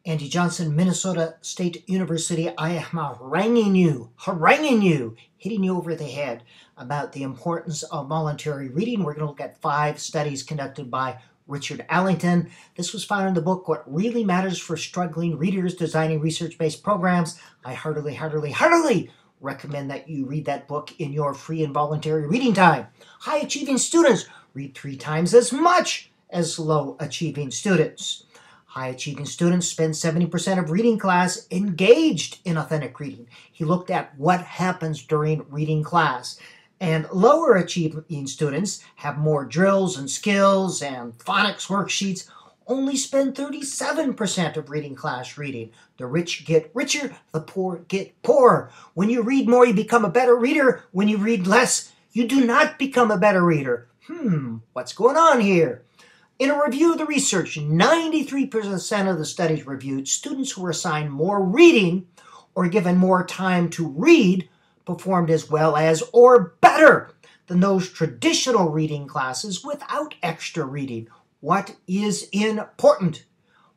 Andy Johnson, Minnesota State University. I am haranguing you, hitting you over the head about the importance of voluntary reading. We're going to look at 5 studies conducted by Richard Allington. This was found in the book, What Really Matters for Struggling Readers, Designing Research-Based Programs. I heartily recommend that you read that book in your free and voluntary reading time. High-achieving students read 3 times as much as low-achieving students. High-achieving students spend 70% of reading class engaged in authentic reading. He looked at what happens during reading class. And lower-achieving students have more drills and skills and phonics worksheets, only spend 37% of reading class reading. The rich get richer, the poor get poorer. When you read more, you become a better reader. When you read less, you do not become a better reader. What's going on here? In a review of the research, 93% of the studies reviewed, students who were assigned more reading or given more time to read performed as well as or better than those traditional reading classes without extra reading. What is important?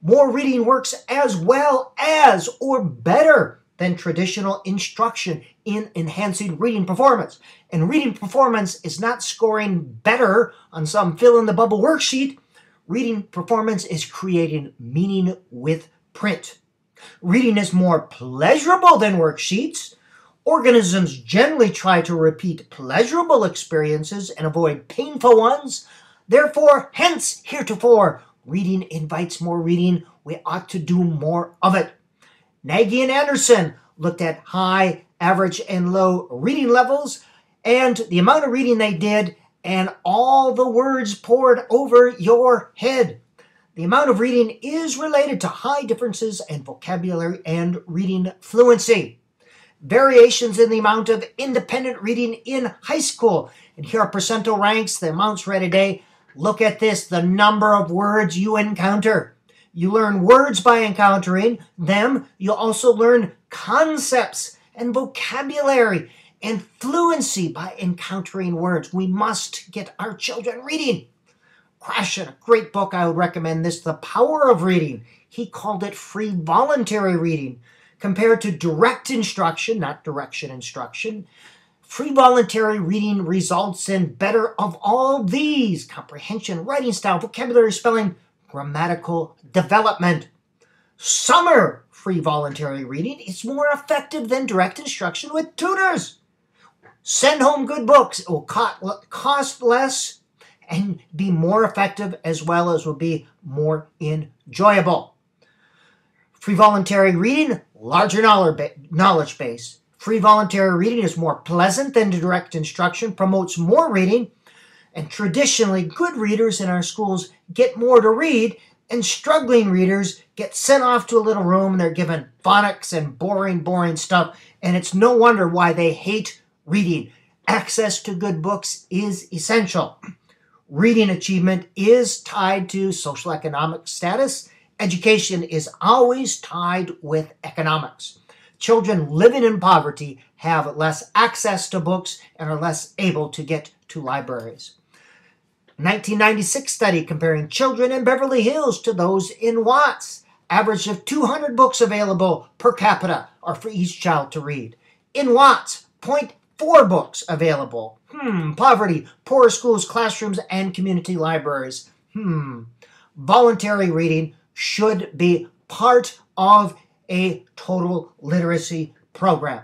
More reading works as well as or better than traditional instruction in enhancing reading performance. And reading performance is not scoring better on some fill-in-the-bubble worksheet. Reading performance is creating meaning with print. Reading is more pleasurable than worksheets. Organisms generally try to repeat pleasurable experiences and avoid painful ones. Therefore, hence, heretofore, reading invites more reading. We ought to do more of it. Nagy and Anderson looked at high, average, and low reading levels and the amount of reading they did and all the words poured over your head. The amount of reading is related to high differences in vocabulary and reading fluency. Variations in the amount of independent reading in high school. And here are percentile ranks, the amounts read a day. Look at this, the number of words you encounter. You learn words by encountering them. You'll also learn concepts and vocabulary and fluency by encountering words. We must get our children reading. Krashen, a great book, I would recommend this, The Power of Reading. He called it free voluntary reading. Compared to direct instruction, not direction instruction, free voluntary reading results in better of all these: comprehension, writing style, vocabulary, spelling, grammatical development. Summer free voluntary reading is more effective than direct instruction with tutors. Send home good books. It will cost less and be more effective, as well as will be more enjoyable. Free voluntary reading, larger knowledge base. Free voluntary reading is more pleasant than direct instruction, promotes more reading, and traditionally good readers in our schools get more to read, and struggling readers get sent off to a little room and they're given phonics and boring stuff, and it's no wonder why they hate reading. Access to good books is essential. Reading achievement is tied to social economic status. Education is always tied with economics. Children living in poverty have less access to books and are less able to get to libraries. 1996 study comparing children in Beverly Hills to those in Watts. Average of 200 books available per capita are for each child to read. In Watts, 0.4 books available. Poverty, poor schools, classrooms, and community libraries. Voluntary reading should be part of a total literacy program.